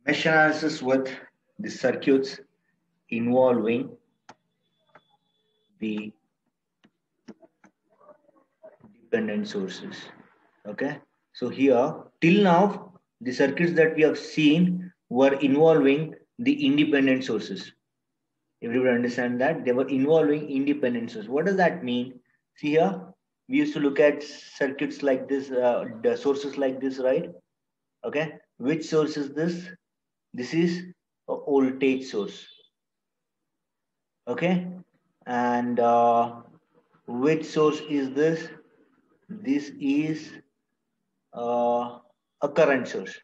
Mesh analysis with the circuits involving the dependent sources. Okay, so here till now the circuits that we have seen were involving the independent sources. Everybody understand that they were involving independent sources. What does that mean? See here, we used to look at circuits like this, the sources like this, right? Okay, which source is this? This is a voltage source. Okay, and which source is this? This is a current source.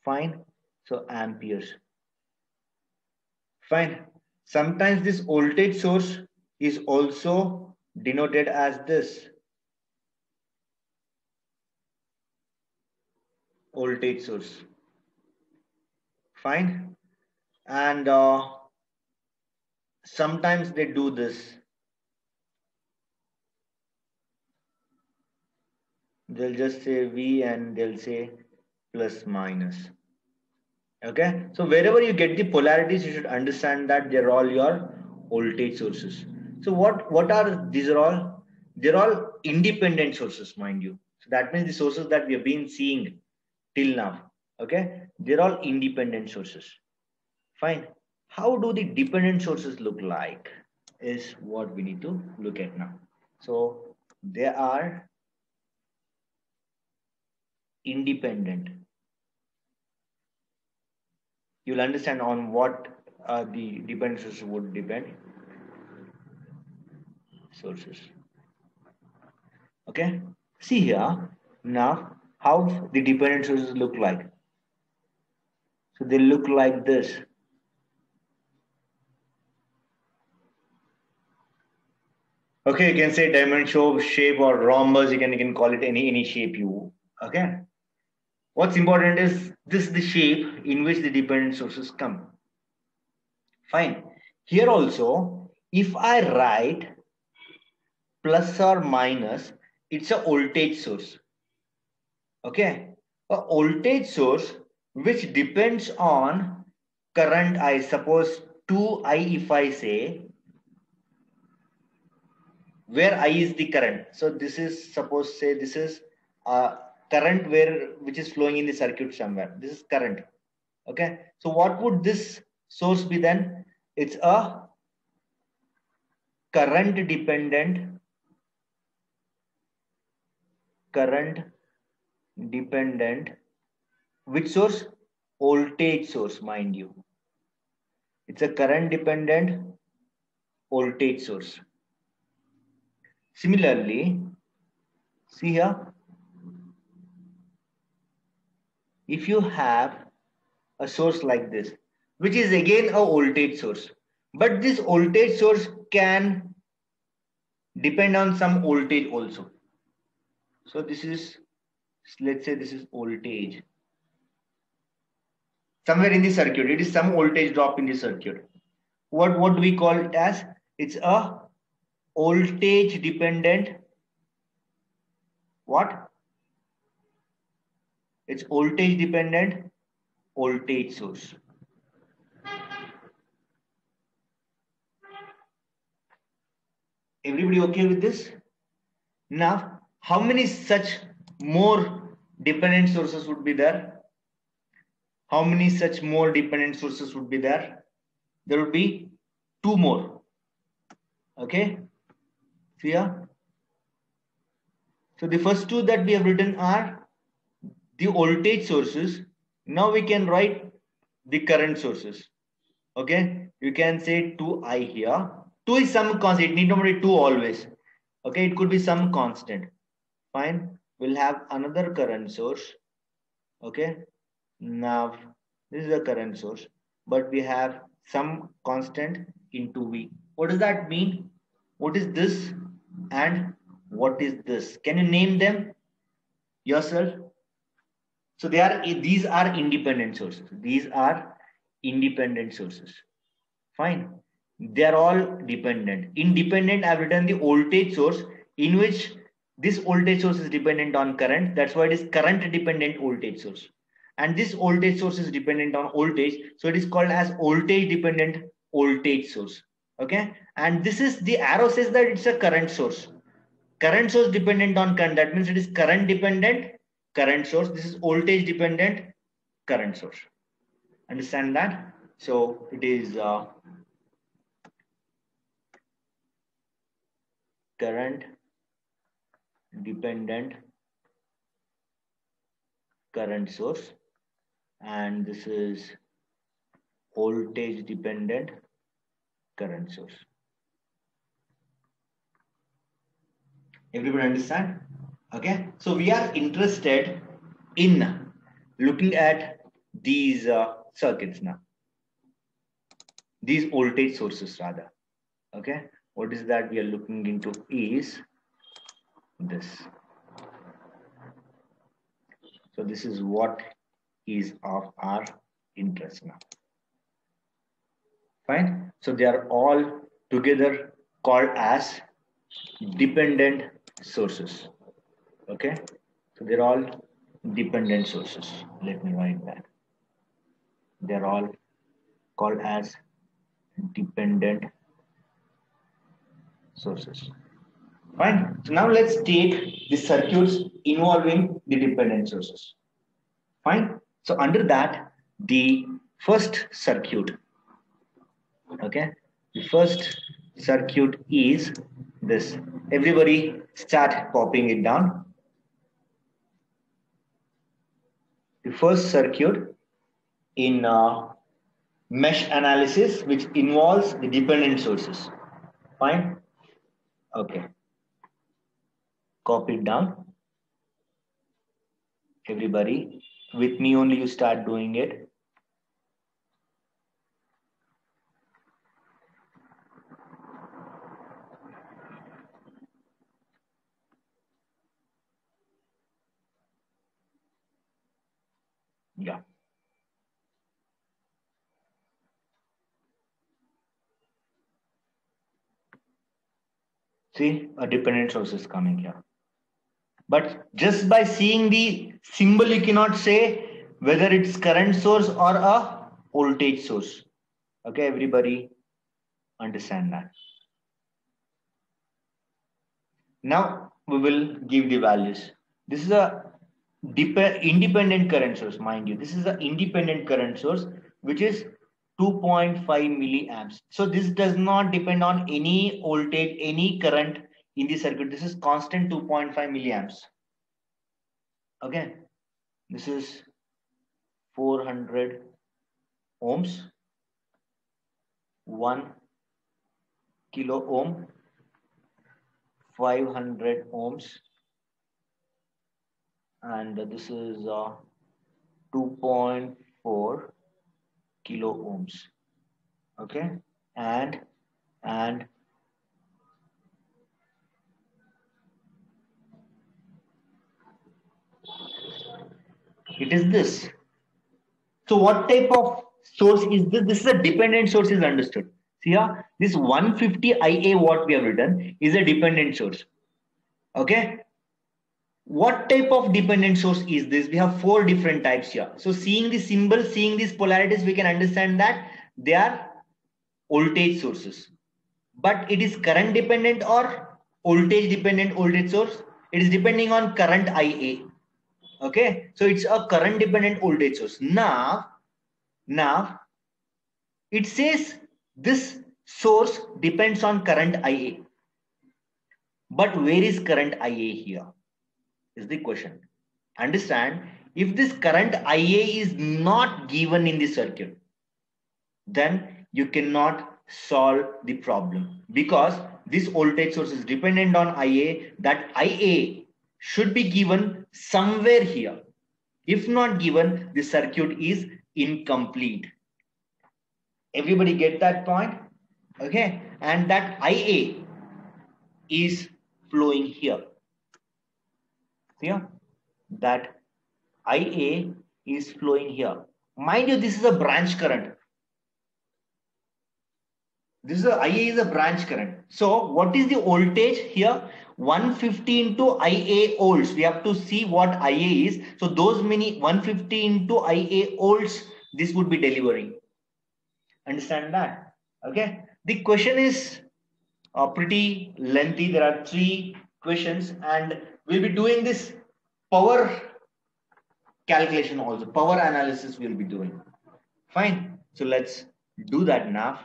Fine. So amperes. Fine. Sometimes this voltage source is also denoted as this voltage source. Fine. And sometimes they do this. They'll just say V and they'll say plus minus. Okay. So wherever you get the polarities, you should understand that they're all your voltage sources. So what are these? Are all, they're all independent sources, mind you. So that means the sources that we have been seeing till now. Okay. They're all independent sources. Fine. How do the dependent sources look like is what we need to look at now. So they are independent. You'll understand on what the dependent sources would depend. Sources. Okay. See here now how the dependent sources look like. So they look like this. Okay, you can say diamond shape or rhombus. You can call it any shape you. Okay. What's important is this the shape in which the dependent sources come. Fine. Here also, if I write plus or minus, it's a voltage source. Okay. A voltage source which depends on current I. Suppose 2I if I say, where I is the current. So this is, suppose say this is current which is flowing in the circuit somewhere. This is current. Okay. So what would this source be then? It's a current dependent which source? Voltage source, mind you. It's a current dependent voltage source. Similarly, see here, if you have a source like this, which is again a voltage source, but this voltage source can depend on some voltage also. So this is, let's say this is voltage. Somewhere in the circuit, it is some voltage drop in the circuit. What do we call it as? It's a voltage dependent. What? It's voltage dependent voltage source. Everybody okay with this? Now, how many such more dependent sources would be there? How many such more dependent sources would be there? There would be two more. Okay? Clear? So the first two that we have written are the voltage sources. Now we can write the current sources. Okay? You can say 2I here. 2 is some constant. It need not be 2 always. Okay? It could be some constant. Fine. We'll have another current source. Okay? Now, this is a current source. But we have some constant into V. What does that mean? What is this? And what is this? Can you name them yourself? So these are independent sources. These are independent sources. Fine. They are all dependent. Independent, I've written the voltage source in which this voltage source is dependent on current. That's why it is current dependent voltage source. and this voltage source is dependent on voltage, so it is called as voltage dependent voltage source. Okay, and this is the arrow says that it's a current source. Current source dependent on current, that means it is current dependent current source. This is voltage dependent current source. Understand that? So it is current dependent current source, and this is voltage dependent current source. Everybody understand? Okay, so we are interested in looking at these circuits now, these voltage sources rather. Okay, what is that we are looking into is this. So this is what is of our interest now. Fine. So they are all together called as dependent sources. Okay. So they're all dependent sources. Let me write that. They're all called as dependent sources. Fine. So now let's take the circuits involving the dependent sources. Fine. So under that, the first circuit. Okay. The first circuit is this. Everybody start copying it down. The first circuit in mesh analysis, which involves the dependent sources. Fine. Okay. Copy it down. Everybody, with me only you start doing it. Yeah. See, a dependent source is coming here. But just by seeing the symbol, you cannot say whether it's current source or a voltage source. Okay, everybody understand that. Now we will give the values. This is a independent current source, mind you. This is an independent current source, which is 2.5 milliamps. So this does not depend on any voltage, any current in the circuit. This is constant 2.5 milliamps. Okay, this is 400 ohms, 1 kilo ohm, 500 ohms, and this is 2.4 kilo ohms. Okay, and it is this. So what type of source is this? This is a dependent source is understood. See here, this 150 IA what we have written is a dependent source. Okay. What type of dependent source is this? We have 4 different types here. So seeing the symbol, seeing these polarities, we can understand that they are voltage sources. But it is current dependent or voltage dependent voltage source. It is depending on current IA. Okay, so it's a current dependent voltage source. Now it says this source depends on current IA. But where is current IA here? Is the question. Understand, if this current IA is not given in the circuit, then you cannot solve the problem, because this voltage source is dependent on IA. That IA should be given somewhere here. If not given, the circuit is incomplete. Everybody get that point? Okay, and that IA is flowing here. Here, that IA is flowing here. Mind you, this is a branch current. This is IA is a branch current. So what is the voltage here? 150 into IA olds. We have to see what IA is. So those many 150 into IA olds, this would be delivering. Understand that? Okay. The question is pretty lengthy. There are 3 questions and we'll be doing this power calculation also. Power analysis we'll be doing. Fine. So let's do that now.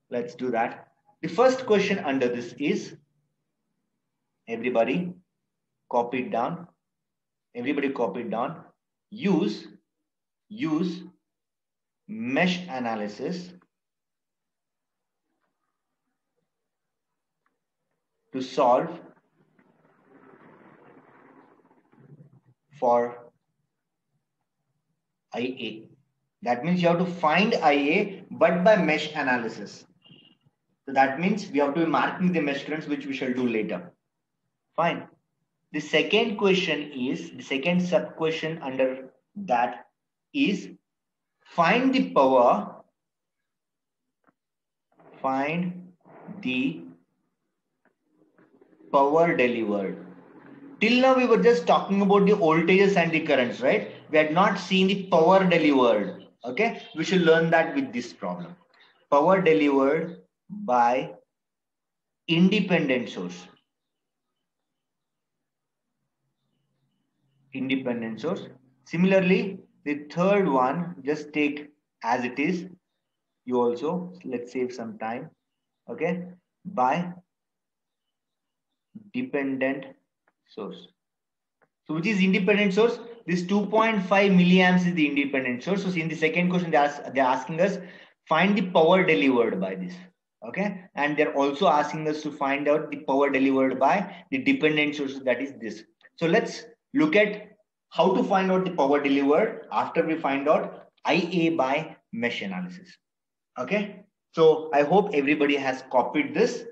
Let's do that. The first question under this is, everybody copy it down. Everybody copy it down. Use mesh analysis to solve for IA. That means you have to find IA but by mesh analysis. So that means we have to be marking the mesh currents, which we shall do later. Fine. The second question is, the second sub question under that is, find the power delivered. Till now we were just talking about the voltages and the currents, right? We had not seen the power delivered. Okay, we should learn that with this problem. Power delivered by independent source. Independent source. Similarly, the third one, just take as it is. You also, let's save some time. Okay, by dependent source. So which is independent source? This 2.5 milliamps is the independent source. So in the second question, they're asking us find the power delivered by this. Okay, and they're also asking us to find out the power delivered by the dependent source, that is this. So let's look at how to find out the power delivered after we find out IA by mesh analysis. Okay, so I hope everybody has copied this.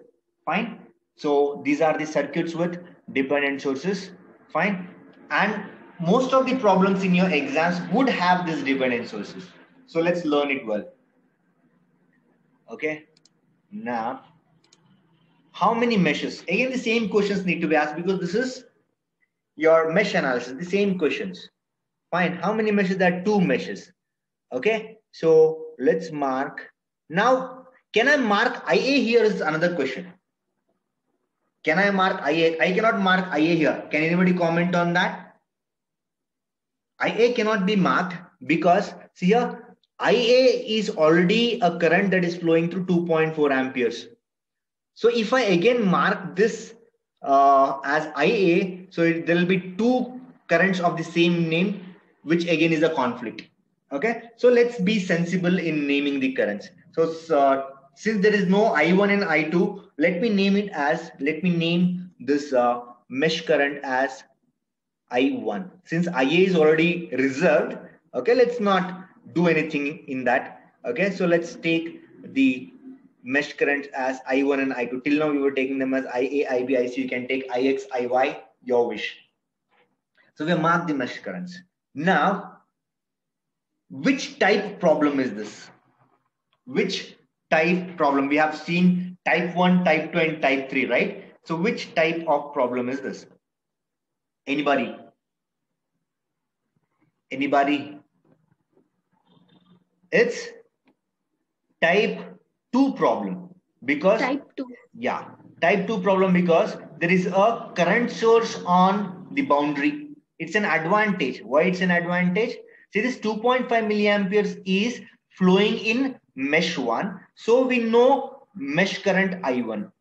Fine. So these are the circuits with dependent sources. Fine. And most of the problems in your exams would have these dependent sources. So let's learn it well. Okay. Now, how many meshes? Again, the same questions need to be asked because this is your mesh analysis, the same questions. Fine. How many meshes? There are 2 meshes. Okay. So let's mark. Now, can I mark IA here is another question. Can I mark IA? I cannot mark IA here. Can anybody comment on that? IA cannot be marked because see here, IA is already a current that is flowing through 2.4 amperes. So if I again mark this as IA, so there will be 2 currents of the same name, which again is a conflict. Okay, so let's be sensible in naming the currents. So since there is no I1 and I2, let me name this mesh current as I1. Since IA is already reserved, okay, let's not do anything in that. Okay, so let's take the mesh currents as I1 and I2. Till now we were taking them as IA, IB, IC. You can take IX, IY, your wish. So we have marked the mesh currents. Now, which type problem is this? Which type problem? We have seen type 1, type 2 and type 3, right? So which type of problem is this? Anybody? Anybody? It's type 2 problem because type 2. Yeah, type 2 problem because there is a current source on the boundary. It's an advantage. Why it's an advantage? See, this 2.5 milliamperes is flowing in mesh 1. So we know mesh current I1.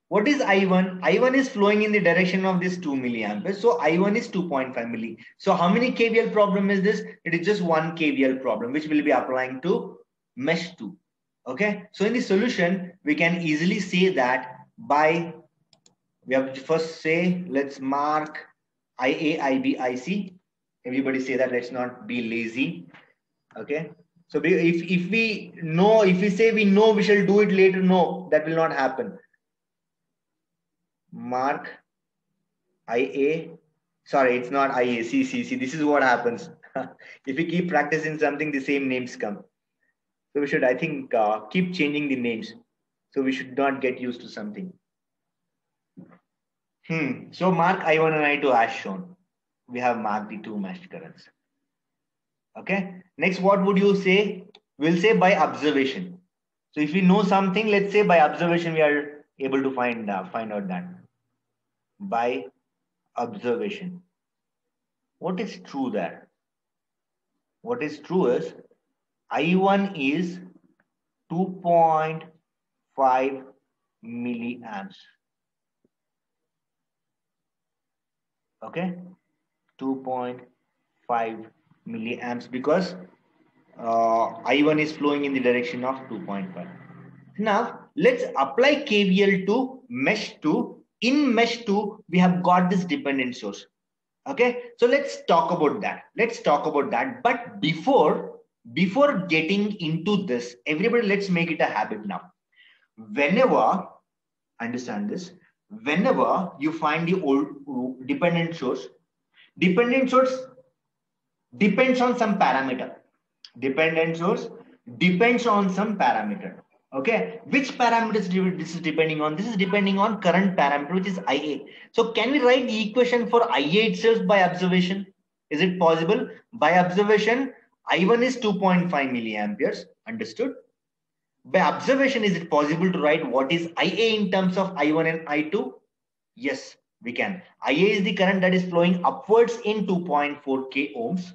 What is I1? I1 is flowing in the direction of this 2 milliamperes. So I1 is 2.5 milli. So how many KVL problem is this? It is just 1 KVL problem, which will be applying to mesh 2. Okay. So in the solution, we can easily say that by, we have to first say, let's mark IA, IB, IC. Everybody say that, let's not be lazy. Okay. So if we know, if we say we know, we shall do it later. No, that will not happen. Mark IA, sorry, it's not IA, see, this is what happens. If we keep practicing something, the same names come. So we should, I think, keep changing the names. So we should not get used to something. So mark I1 and I2 as shown. We have marked the two meshed currents. Okay. Next, what would you say? We'll say by observation. So if we know something, let's say by observation, we are able to find out that by observation. What is true there? What is true is I1 is 2.5 milliamps. Okay, 2.5 milliamps because I1 is flowing in the direction of 2.5. Now let's apply KVL to mesh 2. In mesh 2, we have got this dependent source. Okay, so let's talk about that. But before getting into this, everybody, let's make it a habit now. Whenever, understand this, whenever you find the old dependent source depends on some parameter. Dependent source depends on some parameter. Okay, which parameters this is depending on? This is depending on current parameter, which is IA. So can we write the equation for IA itself by observation? Is it possible? By observation, I1 is 2.5 milliamperes. Understood? By observation, is it possible to write what is IA in terms of I1 and I2? Yes, we can. IA is the current that is flowing upwards in 2.4 k ohms.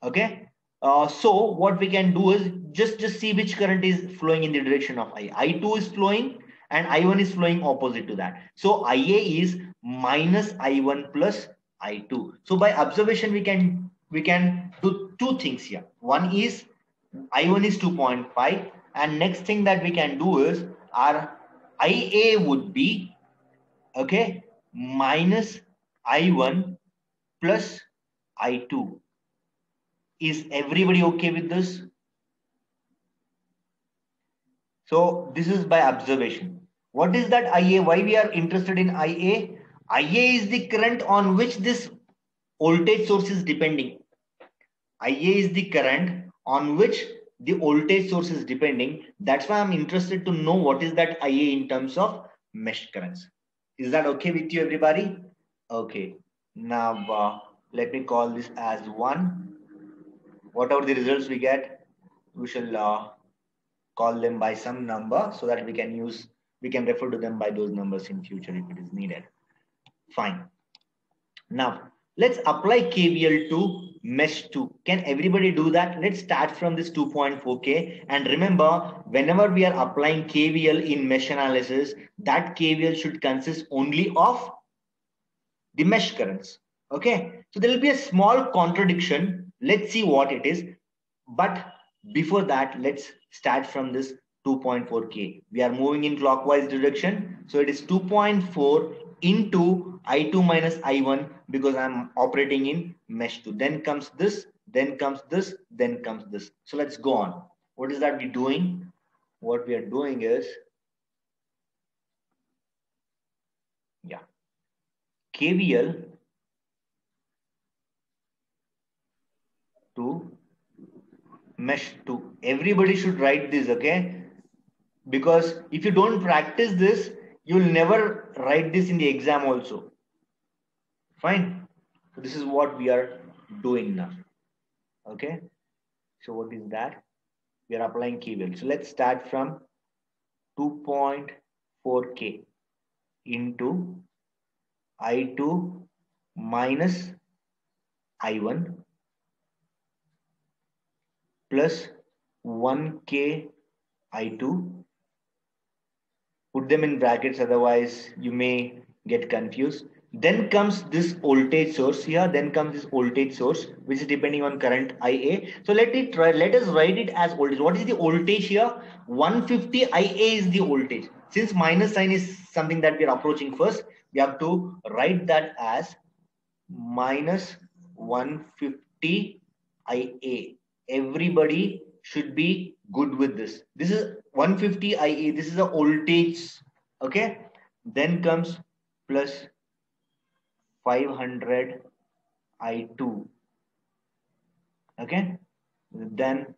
Okay. So what we can do is just see which current is flowing in the direction of I. I2 is flowing and I1 is flowing opposite to that. So IA is minus I1 plus I2. So by observation, we can do two things here. One is I1 is 2.5, and next thing that we can do is our IA would be, okay, minus I1 plus I2. Is everybody okay with this? So this is by observation. What is that IA? Why we are interested in IA? IA is the current on which this voltage source is depending. IA is the current on which the voltage source is depending. That's why I'm interested to know what is that IA in terms of mesh currents. Is that okay with you, everybody? Okay. Now let me call this as 1. Whatever the results we get, we shall call them by some number so that we can refer to them by those numbers in future if it is needed. Fine. Now let's apply KVL to mesh 2. Can everybody do that? Let's start from this 2.4K, and remember, whenever we are applying KVL in mesh analysis, that KVL should consist only of the mesh currents. Okay, so there will be a small contradiction. Let's see what it is. But before that, let's start from this 2.4K. We are moving in clockwise direction. So it is 2.4 into I2 minus I1 because I'm operating in mesh 2. Then comes this, then comes this, then comes this. So let's go on. What is that we doing? What we are doing is, yeah, KVL to mesh 2. Everybody should write this, okay? Because if you don't practice this, you'll never write this in the exam also. Fine. So this is what we are doing now. Okay. So what is that? We are applying KVL. So let's start from 2.4K into I2 minus I1 plus 1K I2. Put them in brackets, otherwise you may get confused. Then comes this voltage source here. Then comes this voltage source, which is depending on current IA. So let us write it as voltage. What is the voltage here? 150 IA is the voltage. Since minus sign is something that we are approaching first, we have to write that as minus 150 IA. Everybody should be good with this. This is 150 IA. This is a voltage. Okay. Then comes plus 500 I2. Okay. Then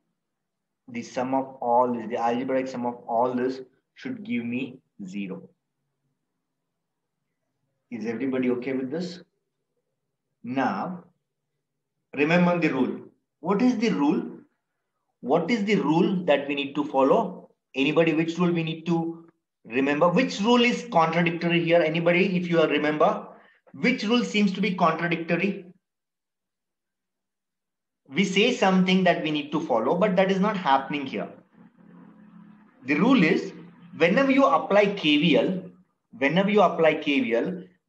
the sum of all this, the algebraic sum of all this should give me 0. Is everybody okay with this? Now, remember the rule. What is the rule? What is the rule that we need to follow? Anybody, which rule we need to remember? Which rule is contradictory here? Anybody, if you are remember, which rule seems to be contradictory? We say something that we need to follow, but that is not happening here. The rule is whenever you apply KVL,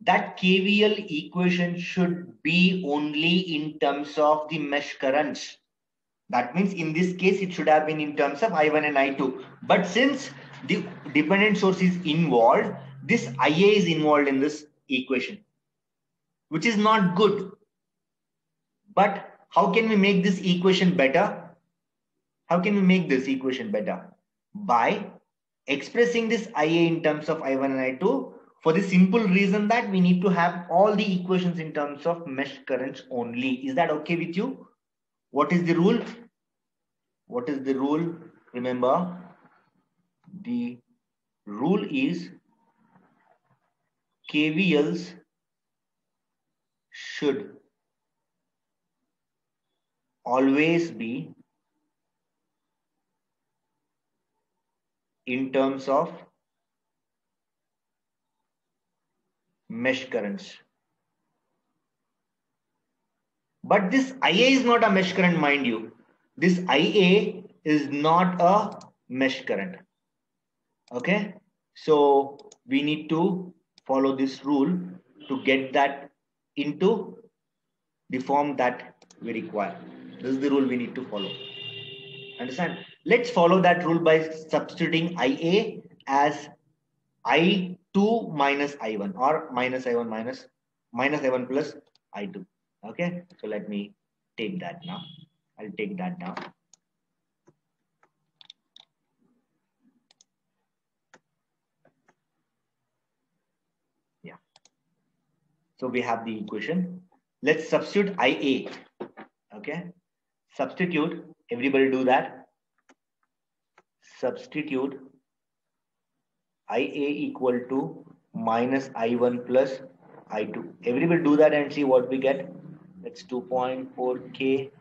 that KVL equation should be only in terms of the mesh currents. That means in this case, it should have been in terms of I1 and I2. But since the dependent source is involved, this IA is involved in this equation, which is not good. But how can we make this equation better? How can we make this equation better? By expressing this IA in terms of I1 and I2 for the simple reason that we need to have all the equations in terms of mesh currents only. Is that okay with you? What is the rule? What is the rule? Remember, the rule is KVLs should always be in terms of mesh currents. But this IA is not a mesh current, mind you. This IA is not a mesh current. Okay, so we need to follow this rule to get that into the form that we require. This is the rule we need to follow. Understand? Let's follow that rule by substituting IA as I2 minus I1 or minus I1 minus I1 plus I2. Okay, so let me take that now. I'll take that down. Yeah. So we have the equation. Let's substitute IA. Okay. Substitute. Everybody do that. Substitute IA equal to minus I1 plus I2. Everybody do that and see what we get. That's 2.4K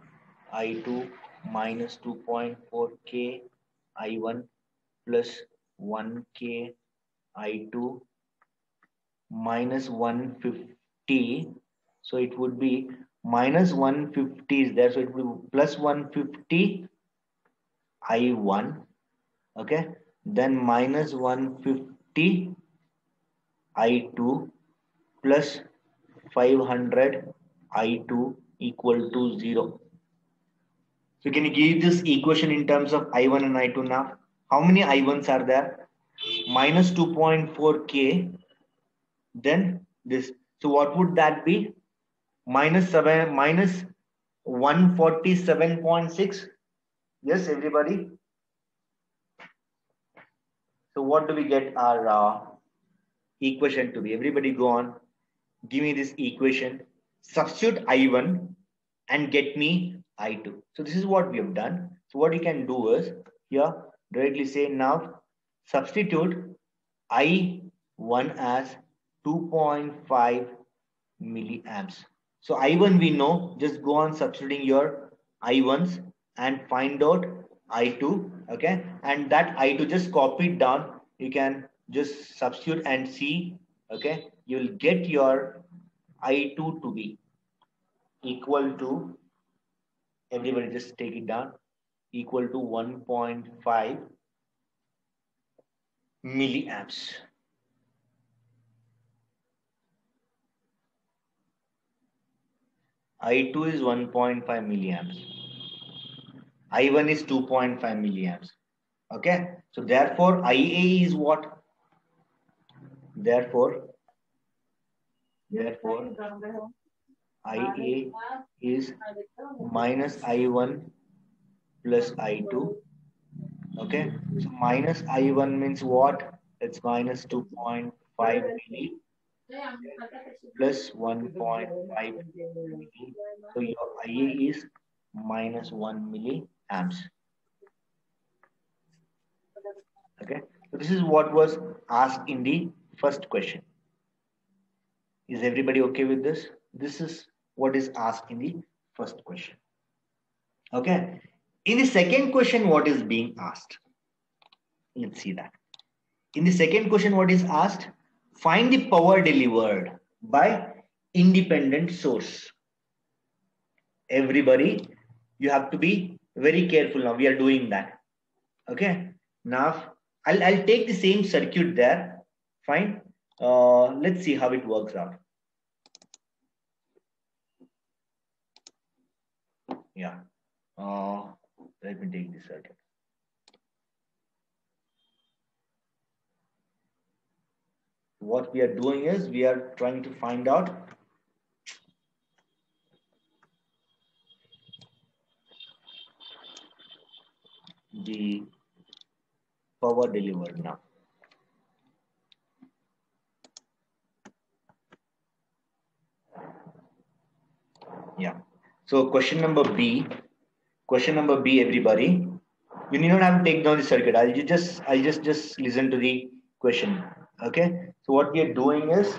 I2 minus 2.4K I1 plus 1K I2 minus 150. So it would be minus 150 is there. So it will be plus 150 I1. Okay. Then minus 150 I2 plus 500 I2 equal to 0. So can you give this equation in terms of I1 and I2 now? How many I1s are there? Minus 2.4K. Then this. So what would that be? Minus 147.6. Yes, everybody. So what do we get our equation to be? Everybody go on. Give me this equation. Substitute I1 and get me I2. So this is what we have done. So what you can do is here directly say now substitute I1 as 2.5 milliamps. So I1 we know, just go on substituting your I1s and find out I2. Okay, and that I2 just copy it down. You can just substitute and see. Okay, you will get your I2 to be equal to, everybody just take it down, equal to 1.5 milliamps. I2 is 1.5 milliamps. I1 is 2.5 milliamps. Okay, so therefore IA is what? Therefore IA is minus I1 plus I2. Okay, so minus I1 means what? It's minus 2.5 milli plus 1.5 milli. So your IA is minus 1 milliamps. Okay, so this is what was asked in the first question. Is everybody okay with this? This is what is asked in the first question. Okay. In the second question, what is being asked? Let's see that. In the second question, what is asked? Find the power delivered by independent source. Everybody, you have to be very careful now. We are doing that. Okay. Now, I'll take the same circuit there. Fine. Let's see how it works out. Yeah. Let me take this circuit. What we are doing is we are trying to find out the power delivered now. Yeah. So question number B, everybody. You need not have to take down the circuit. I'll just listen to the question. Okay. So what we are doing is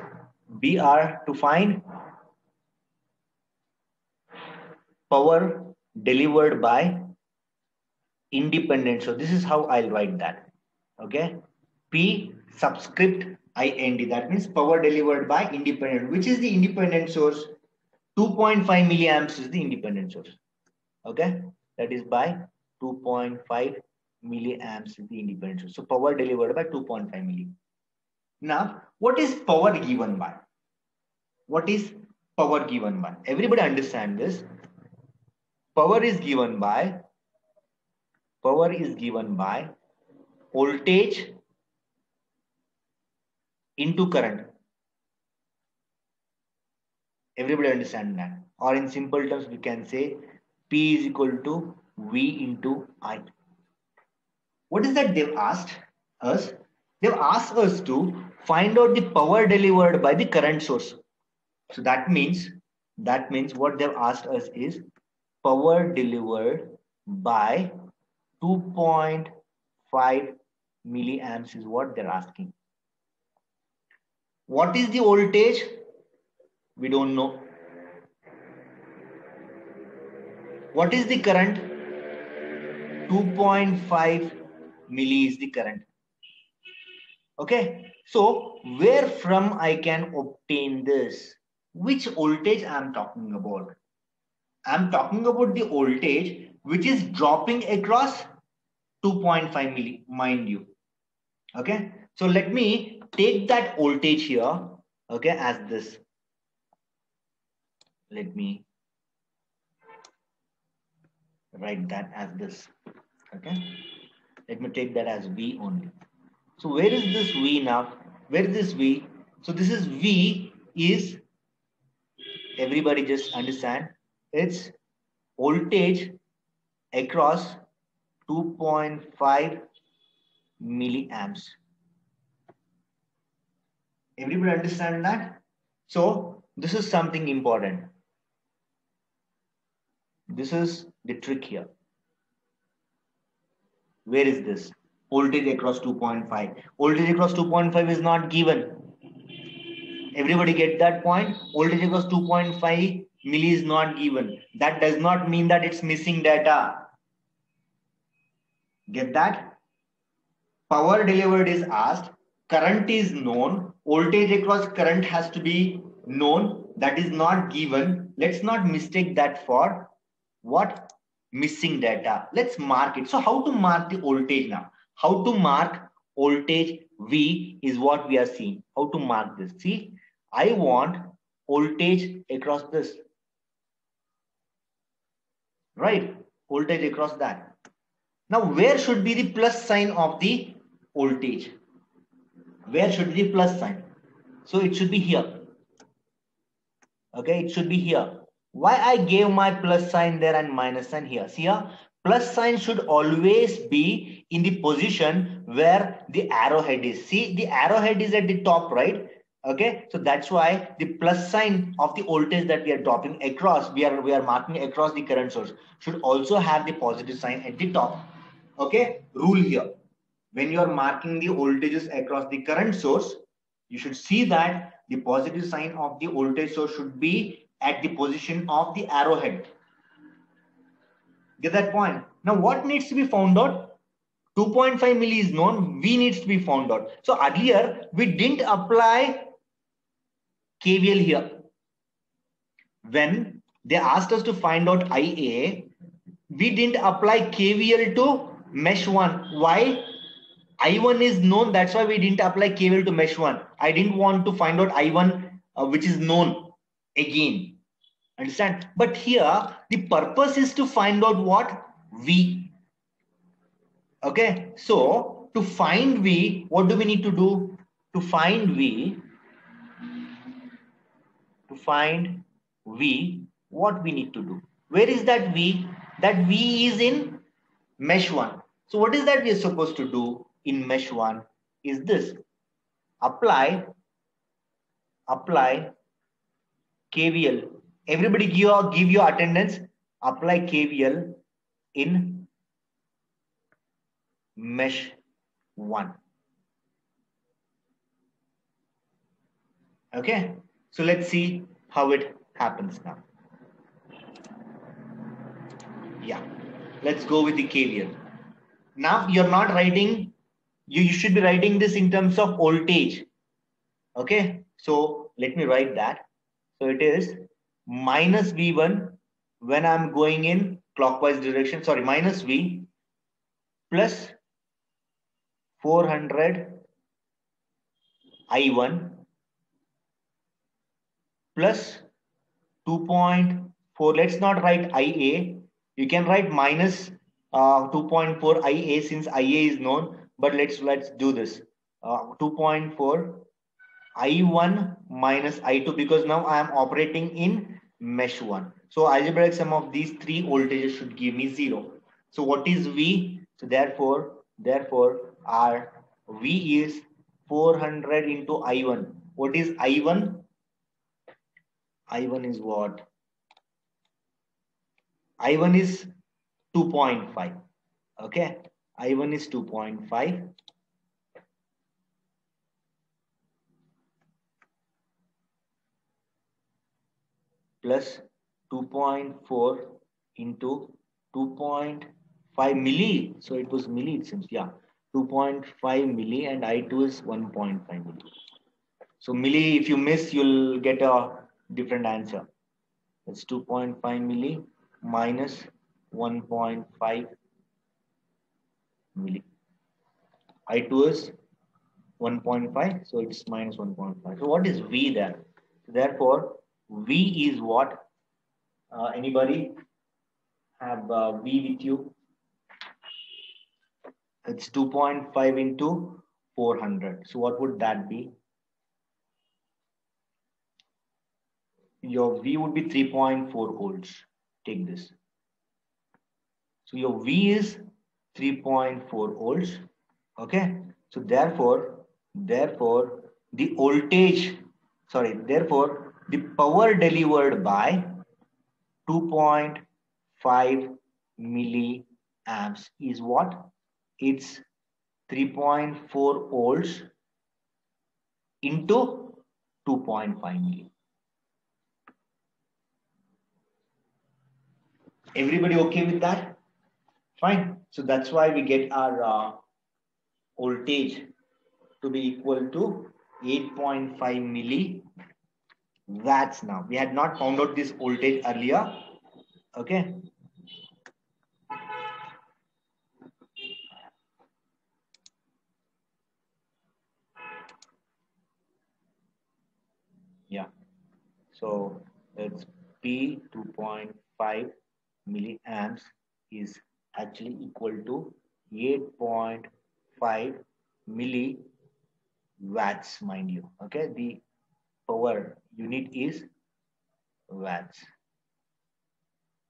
we are to find power delivered by independent. So this is how I'll write that. Okay. P subscript IND. That means power delivered by independent. Which is the independent source? 2.5 milliamps is the independent source. Okay. That is by 2.5 milliamps is the independent source. So power delivered by 2.5 milli. Now, what is power given by? What is power given by? Everybody understand this. Power is given by voltage into current. Everybody understand that? Or in simple terms, we can say P is equal to V into I. What is that they've asked us? They've asked us to find out the power delivered by the current source. So that means what they've asked us is power delivered by 2.5 milliamps is what they're asking. What is the voltage? We don't know. What is the current? 2.5 milli is the current. Okay. So where from I can obtain this? Which voltage I am talking about? I am talking about the voltage which is dropping across 2.5 milli, mind you. Okay. So let me take that voltage here, okay, as this. Let me write that as this. Okay. Let me take that as V only. So where is this V now? Where is this V? So this is V is, everybody just understand, it's voltage across 2.5 milliamps. Everybody understand that? So this is something important. This is the trick here. Where is this? Voltage across 2.5. Voltage across 2.5 is not given. Everybody get that point? Voltage across 2.5 milli is not given. That does not mean that it's missing data. Get that? Power delivered is asked. Current is known. Voltage across current has to be known. That is not given. Let's not mistake that for what? Missing data. Let's mark it. So how to mark the voltage now? How to mark voltage V is what we are seeing. How to mark this? See, I want voltage across this. Right? Voltage across that. Now, where should be the plus sign of the voltage? Where should be the plus sign? So it should be here. Okay, it should be here. Why I gave my plus sign there and minus sign here? See here, plus sign should always be in the position where the arrowhead is. See, the arrowhead is at the top, right? Okay, so that's why the plus sign of the voltage that we are dropping across, we are marking across the current source, should also have the positive sign at the top. Okay, rule here. When you are marking the voltages across the current source, you should see that the positive sign of the voltage source should be at the position of the arrowhead. Get that point? Now what needs to be found out? 2.5 milli is known, V needs to be found out. So earlier we didn't apply KVL here. When they asked us to find out IA, we didn't apply KVL to mesh 1. Why? I1 is known, that's why we didn't apply KVL to mesh 1. I didn't want to find out I1 which is known again. Understand? But here the purpose is to find out what? V. Okay, so to find V, what do we need to do? To find V, what we need to do? Where is that V? That V is in mesh 1. So what is that we are supposed to do in mesh 1 is this. Apply KVL. Everybody give your attendance. Apply KVL in mesh 1. Okay, so let's see how it happens now. Yeah, let's go with the KVL. Now you're not writing, you should be writing this in terms of voltage. Okay, so let me write that. So it is minus V1 when I'm going in clockwise direction, sorry, minus V plus 400 I1 plus 2.4. Let's not write IA. You can write minus 2.4 IA since IA is known, but let's do this. 2.4 I1 minus I2 because now I am operating in mesh 1. So algebraic sum of these three voltages should give me 0. So what is V? So therefore our V is 400 into I1. What is I1? I1 is what? I1 is 2.5. Okay, I1 is 2.5 plus 2.4 into 2.5 milli. So it was milli, it seems. Yeah, 2.5 milli and I2 is 1.5 milli. So milli, if you miss, you'll get a different answer. It's 2.5 milli minus 1.5 milli. I2 is 1.5, so it's minus 1.5. So what is V there? Therefore, V is what? Anybody have V with you? It's 2.5 into 400. So what would that be? Your V would be 3.4 volts. Take this. So your V is 3.4 volts. Okay. So therefore the voltage, sorry, therefore the power delivered by 2.5 milliamps is what? It's 3.4 volts into 2.5 milli. Everybody okay with that? Fine. So that's why we get our voltage to be equal to 8.5 milli watts now. We had not found out this voltage earlier. Okay. Yeah. So it's P 2.5 milliamps is actually equal to 8.5 milli watts, mind you. Okay, the power unit is watts.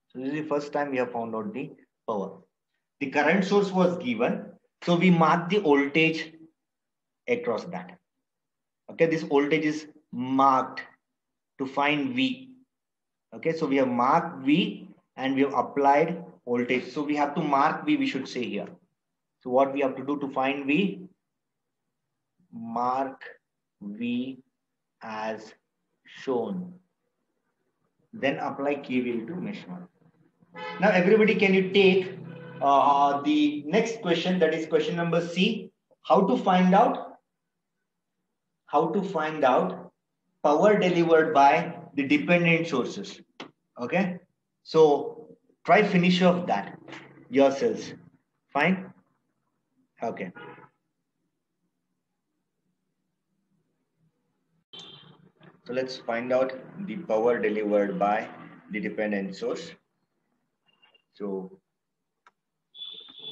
So this is the first time we have found out the power. The current source was given, so we mark the voltage across that. Okay, this voltage is marked to find V. Okay, so we have marked V and we have applied voltage. So we have to mark V, we should say here. So what we have to do to find V? Mark V as shown. Then apply KVL to mesh 1. Now everybody, can you take the next question, that is question number C. How to find out power delivered by the dependent sources. Okay, so try finish off that yourselves. Fine. Okay, so let's find out the power delivered by the dependent source. So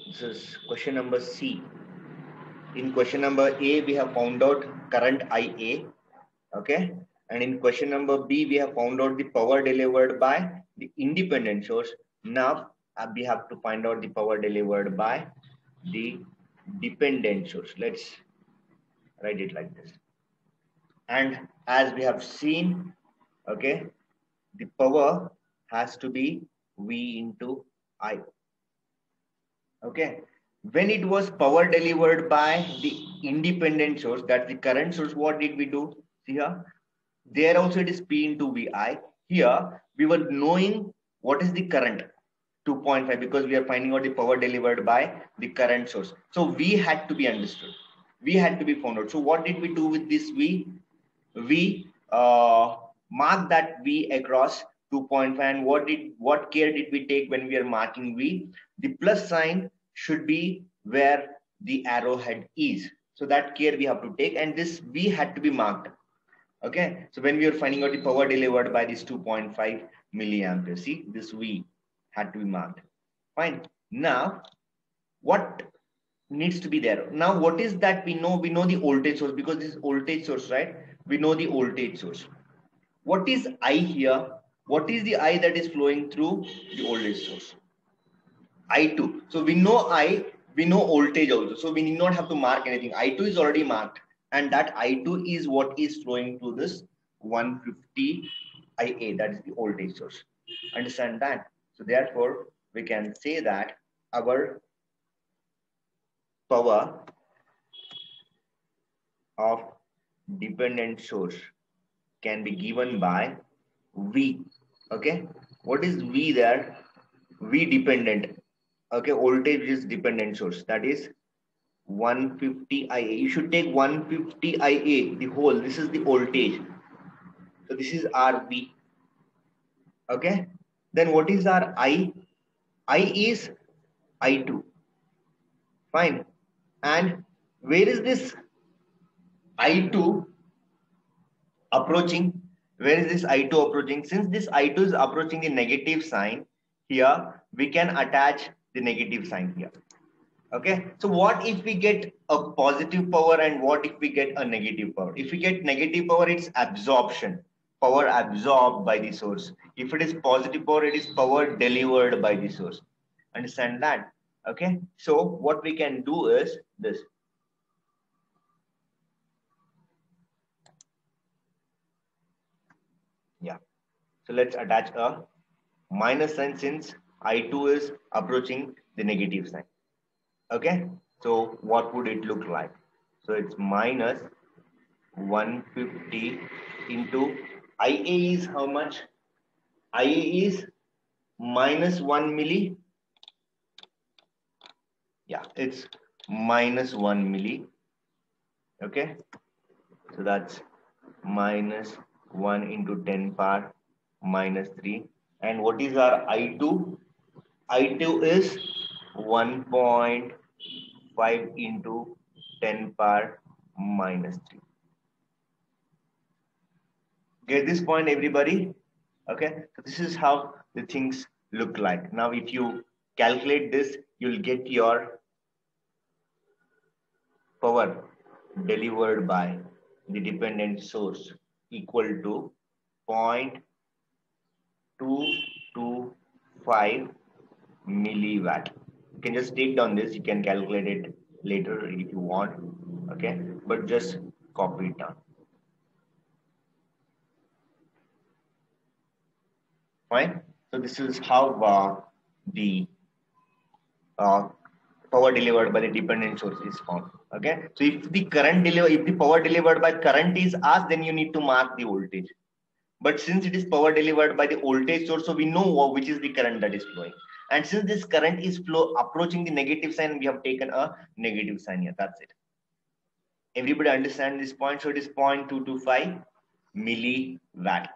this is question number C. In question number A, we have found out current IA. Okay, and in question number B, we have found out the power delivered by the independent source. Now we have to find out the power delivered by the dependent source. Let's write it like this. And as we have seen, okay, the power has to be V into I. Okay, when it was power delivered by the independent source, that's the current source, what did we do? See here, there also it is P into VI. Here we were knowing what is the current, 2.5, because we are finding out the power delivered by the current source. So V had to be understood. V had to be found out. So what did we do with this V? We mark that V across 2.5, and what care did we take when we are marking V? The plus sign should be where the arrowhead is. So that care we have to take, and this V had to be marked. Okay, so when we are finding out the power delivered by this 2.5 milliampere, see, this V had to be marked. Fine. Now, what needs to be there? Now, what is that we know? We know the voltage source, because this is voltage source, right? We know the voltage source. What is I here? What is the I that is flowing through the voltage source? I2. So we know I, we know voltage also. So we need not have to mark anything. I2 is already marked. And that I2 is what is flowing through this 150 IA. That is the voltage source. Understand that? So therefore, we can say that our power of dependent source can be given by V. Okay, what is V there? V dependent. Okay, voltage is dependent source, that is 150 IA. You should take 150 IA, the whole. This is the voltage. So this is our V. Okay, then what is our I? I is I2. Fine. And where is this I2 approaching? Where is this I2 approaching? Since this I2 is approaching the negative sign, here we can attach the negative sign here. Okay, so what if we get a positive power, and what if we get a negative power? If we get negative power, it's absorption, power absorbed by the source. If it is positive power, it is power delivered by the source. Understand that? Okay, so what we can do is this. Yeah, so let's attach a minus sign since I2 is approaching the negative sign. Okay, so what would it look like? So it's minus 150 into IA is how much? IA is minus 1 milli. Yeah, it's minus 1 milli. Okay, so that's minus 1 into 10 power minus 3. And what is our I2? I2 is 1.5 into 10 power minus 3. Get this point, everybody? Okay, so this is how the things look like. Now, if you calculate this, you'll get your power delivered by the dependent source equal to 0.225 milliwatt. You can just take down this. You can calculate it later if you want. Okay, but just copy it down. Fine. So this is how the power delivered by the dependent source is found. Okay, so if the power delivered by current is asked, then you need to mark the voltage. But since it is power delivered by the voltage source, so we know which is the current that is flowing. And since this current is approaching the negative sign, we have taken a negative sign here. That's it. Everybody understand this point? So it is 0.225 milliwatt.